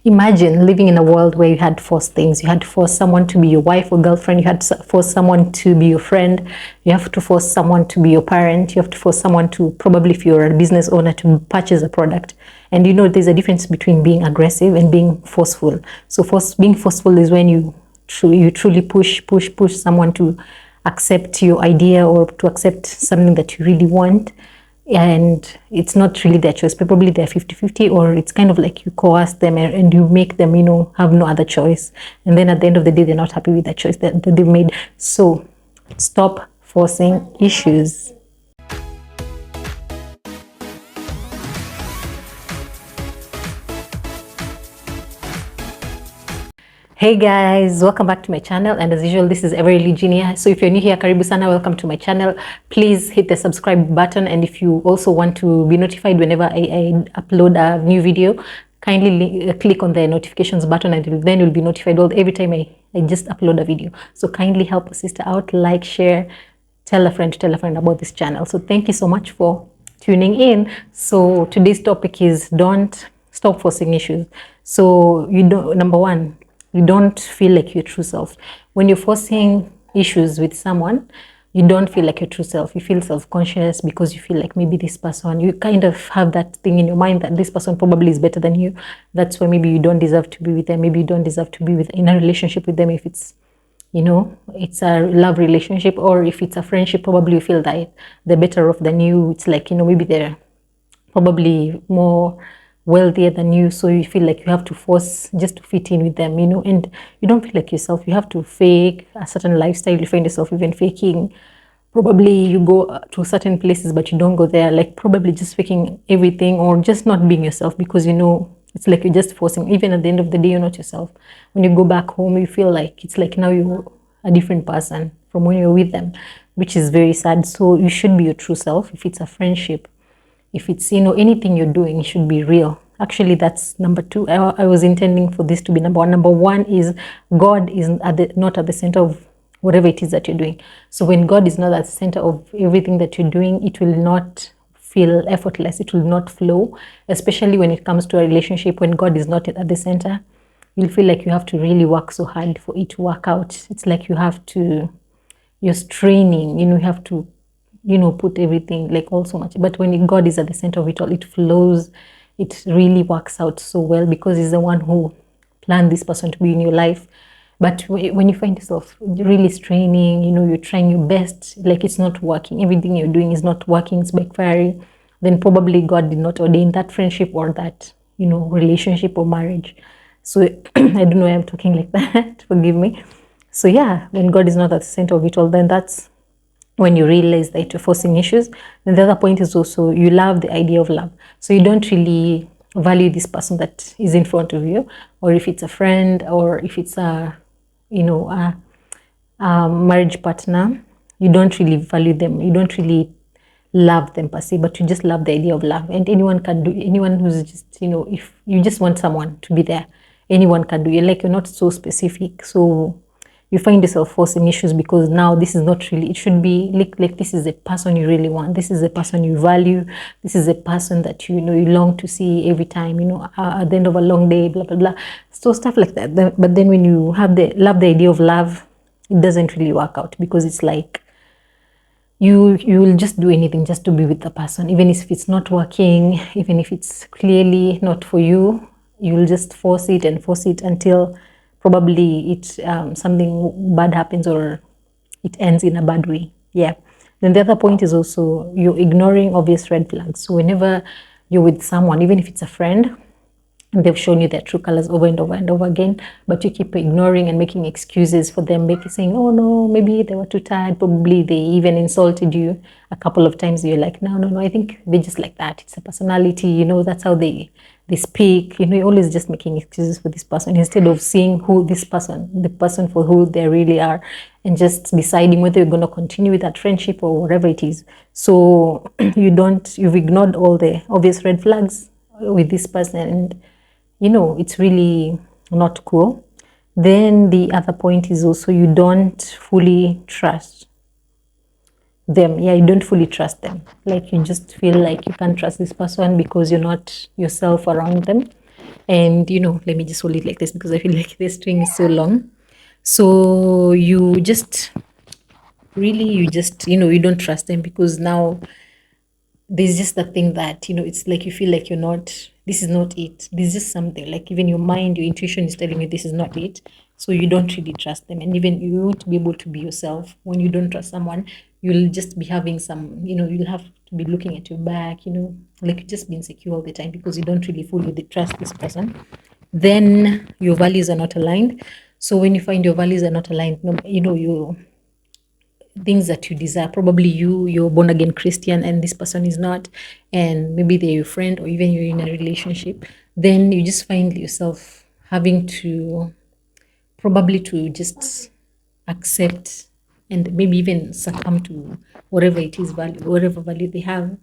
Imagine living in a world where you had to force things. You had to force someone to be your wife or girlfriend. You had to force someone to be your friend. You have to force someone to be your parent. You have to force someone to, probably if you're a business owner, to purchase a product. And there's a difference between being aggressive and being forceful. So being forceful is when you truly push someone to accept your idea or to accept something that you really want. And it's not really their choice. Probably they're 50-50, or it's kind of like you coerce them and you make them, have no other choice. And then at the end of the day, they're not happy with that choice that they've made. So stop forcing issues. Hey guys, welcome back to my channel, and as usual, this is Everly Junior. So if you're new here, karibu sana, welcome to my channel. Please hit the subscribe button, and if you also want to be notified whenever I upload a new video, kindly click on the notifications button, and then you'll be notified every time I just upload a video. So kindly help a sister out, like, share, tell a friend about this channel. So thank you so much for tuning in. So today's topic is don't stop forcing issues. So number one, you don't feel like your true self. When you're forcing issues with someone, you don't feel like your true self. You feel self-conscious because you feel like maybe this person, you kind of have that thing in your mind that this person probably is better than you. That's why maybe you don't deserve to be with them. Maybe you don't deserve to be in a relationship with them if it's, it's a love relationship, or if it's a friendship, probably you feel that they're better off than you. It's like, maybe they're probably more wealthier than you, so you feel like you have to force just to fit in with them, and you don't feel like yourself. You have to fake a certain lifestyle. You find yourself even faking. Probably you go to certain places, but you don't go there, like probably just faking everything, or just not being yourself, because it's like you're just forcing. Even at the end of the day, you're not yourself. When you go back home, you feel like it's like now you're a different person from when you're with them, which is very sad. So you should be your true self. If it's a friendship, if it's, anything you're doing, it should be real. Actually, that's number two. I was intending for this to be number one. Number one is God is not at the center of whatever it is that you're doing. So when God is not at the center of everything that you're doing, it will not feel effortless. It will not flow, especially when it comes to a relationship. When God is not at the center, you'll feel like you have to really work so hard for it to work out. It's like you're straining, you have to put everything, like all so much. But when God is at the center of it all, it flows. It really works out so well, because he's the one who planned this person to be in your life. But when you find yourself really straining, you're trying your best, like it's not working, everything you're doing is not working, it's backfiring, then probably God did not ordain that friendship or that, relationship or marriage. So I don't know why I'm talking like that, forgive me. So yeah, when God is not at the center of it all, then that's when you realize that you're forcing issues. And the other point is also you love the idea of love. So you don't really value this person that is in front of you, or if it's a friend, or if it's a marriage partner, you don't really value them. You don't really love them per se, but you just love the idea of love. And anyone who's just, if you just want someone to be there, anyone can do it. Like, you're not so specific. So you find yourself forcing issues because now this is not really, it should be like this is a person you really want. This is a person you value. This is a person that you long to see every time, at the end of a long day, blah, blah, blah. So stuff like that. But then when you love the idea of love, it doesn't really work out, because it's like you will just do anything just to be with the person, even if it's not working, even if it's clearly not for you. You will just force it until probably something bad happens, or it ends in a bad way. Yeah. Then the other point is also you're ignoring obvious red flags. So whenever you're with someone, even if it's a friend, and they've shown you their true colors over and over and over again, but you keep ignoring and making excuses for them, saying, oh no, maybe they were too tired, probably they even insulted you a couple of times. You're like, no, I think they're just like that. It's a personality, that's how they speak. You're always just making excuses for this person, instead of seeing the person for who they really are, and just deciding whether you're going to continue with that friendship or whatever it is. So you've ignored all the obvious red flags with this person, and it's really not cool. Then the other point is also you don't fully trust them. Yeah, you don't fully trust them. Like, you just feel like you can't trust this person because you're not yourself around them. And let me just hold it like this because I feel like this string is so long. So you just really, you just, you don't trust them because now there's just the thing that it's like you feel like you're not, this is not it, there's just something like even your mind, your intuition is telling you this is not it. So you don't really trust them, and even you won't be able to be yourself when you don't trust someone. You'll just be having some, you'll have to be looking at your back, like you just be insecure all the time because you don't really fully trust this person. Then your values are not aligned. So when you find your values are not aligned, you things that you desire, probably you're born again Christian and this person is not, and maybe they're your friend or even you're in a relationship, then you just find yourself having to probably to just accept and maybe even succumb to whatever it is, value, whatever value they have,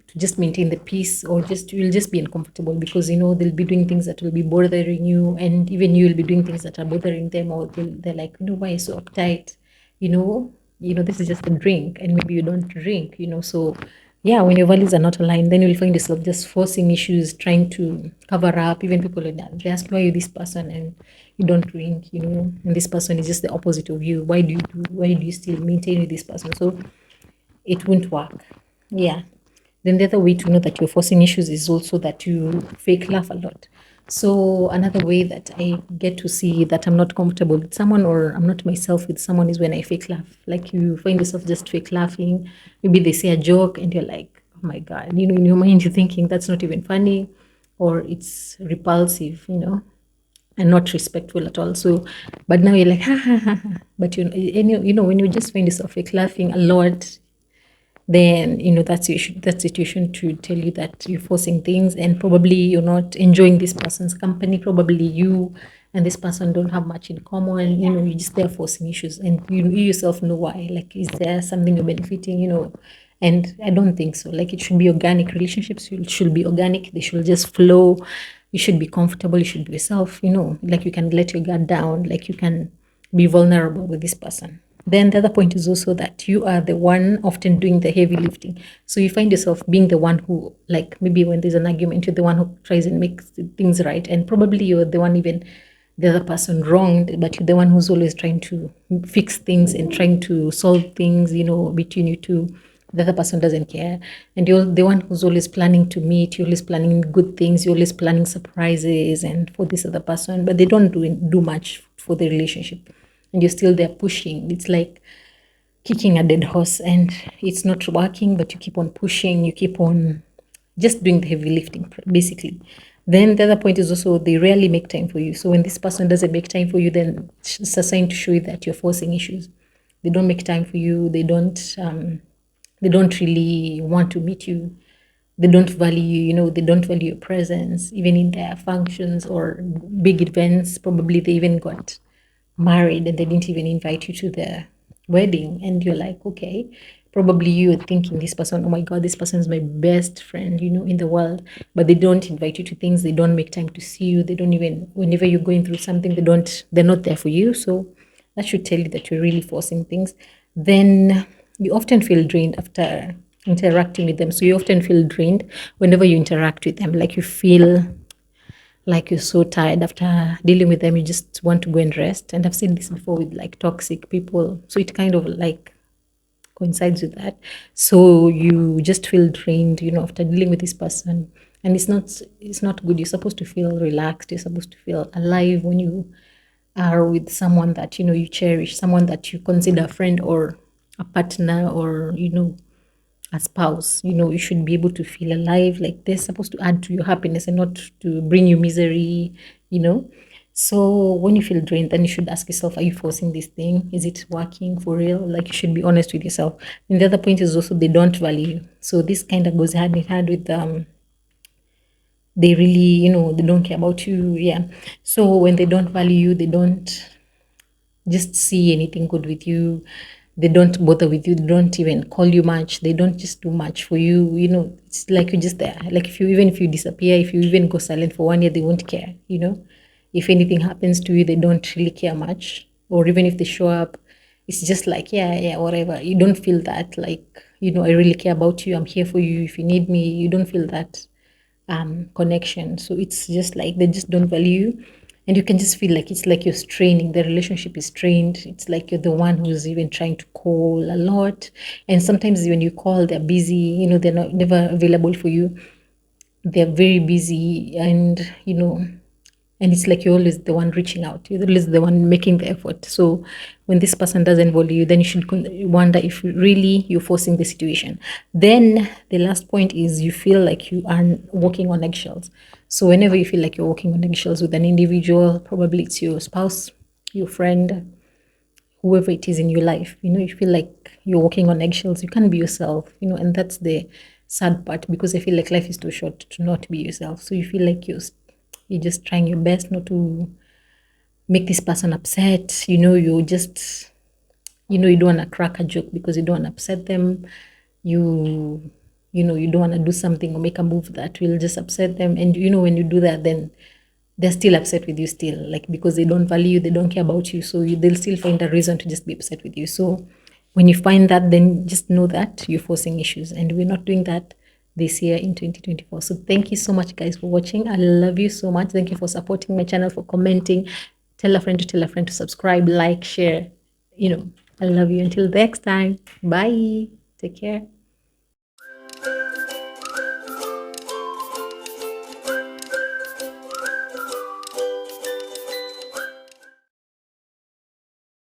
to just maintain the peace, or just you'll just be uncomfortable because they'll be doing things that will be bothering you, and even you will be doing things that are bothering them, or they're like, why are you so uptight, you know this is just a drink and maybe you don't drink, so yeah, when your values are not aligned, then you'll find yourself just forcing issues, trying to cover up. Even people like that, they ask, why are you this person and you don't drink, and this person is just the opposite of you, why do you still maintain with this person? So it won't work. Yeah. Then the other way to know that you're forcing issues is also that you fake laugh a lot. So another way that I get to see that I'm not comfortable with someone or I'm not myself with someone is when I fake laugh. Like you find yourself just fake laughing. Maybe they say a joke and you're like, oh my God, in your mind you're thinking that's not even funny, or it's repulsive, and not respectful at all. So, but now you're like, ha ha ha ha. But when you just find yourself fake laughing a lot, then that situation to tell you that you're forcing things, and probably you're not enjoying this person's company. Probably you and this person don't have much in common. You're just there forcing issues, and you yourself know why. Like, is there something you're benefiting? And I don't think so. Like, it should be organic. Relationships should be organic. They should just flow. You should be comfortable. You should be yourself. Like you can let your guard down. Like you can be vulnerable with this person. Then the other point is also that you are the one often doing the heavy lifting. So you find yourself being the one who, like maybe when there's an argument, you're the one who tries and makes things right. And probably you're the one, even the other person wronged, but you're the one who's always trying to fix things and trying to solve things, between you two. The other person doesn't care. And you're the one who's always planning to meet, you're always planning good things, you're always planning surprises and for this other person, but they don't do much for the relationship. And you're still there pushing. It's like kicking a dead horse and it's not working, but you keep on pushing, you keep on just doing the heavy lifting, basically. Then the other point is also they rarely make time for you. So when this person doesn't make time for you, then it's a sign to show you that you're forcing issues. They don't make time for you. They don't really want to meet you. They don't value you, they don't value your presence, even in their functions or big events. Probably they even got married and they didn't even invite you to their wedding, and you're like, okay, probably you're thinking this person, oh my God, this person is my best friend, in the world, but they don't invite you to things, they don't make time to see you, they don't even, whenever you're going through something, they're not there for you. So that should tell you that you're really forcing things. Then you often feel drained after interacting with them. So you often feel drained whenever you interact with them, like you feel like you're so tired after dealing with them, you just want to go and rest. And I've said this before with like toxic people, so it kind of like coincides with that. So you just feel drained, after dealing with this person, and it's not good. You're supposed to feel relaxed, you're supposed to feel alive when you are with someone that you cherish, someone that you consider a friend or a partner, or a spouse. You should be able to feel alive, like they're supposed to add to your happiness and not to bring you misery you know so when you feel drained, then you should ask yourself, are you forcing this thing? Is it working for real? Like, you should be honest with yourself. And the other point is also they don't value you. So this kind of goes hand in hand with they really, they don't care about you. Yeah. So when they don't value you, they don't just see anything good with you. They don't bother with you. They don't even call you much. They don't just do much for you. It's like you're just there. Like, if you disappear, if you even go silent for 1 year, they won't care. If anything happens to you, they don't really care much. Or even if they show up, it's just like, yeah, yeah, whatever. You don't feel that, like, I really care about you. I'm here for you. If you need me, you don't feel that connection. So it's just like they just don't value you. And you can just feel like it's like you're straining, the relationship is strained. It's like you're the one who's even trying to call a lot. And sometimes when you call, they're busy, they're not never available for you. They're very busy, and it's like you're always the one reaching out, you're always the one making the effort. So when this person doesn't value you, then you should wonder if really you're forcing the situation. Then the last point is you feel like you are walking on eggshells. So whenever you feel like you're walking on eggshells with an individual, probably it's your spouse, your friend, whoever it is in your life, you feel like you're walking on eggshells, you can't be yourself, and that's the sad part, because I feel like life is too short to not be yourself. So you feel like you're just trying your best not to make this person upset. You just, you don't want to crack a joke because you don't want to upset them. You, you don't want to do something or make a move that will just upset them. And, when you do that, then they're still upset with you still, like, because they don't value you, they don't care about you. So they'll still find a reason to just be upset with you. So when you find that, then just know that you're forcing issues. And we're not doing that this year in 2024. So thank you so much, guys, for watching. I love you so much. Thank you for supporting my channel, for commenting. Tell a friend to subscribe, like, share. I love you. Until next time. Bye. Take care.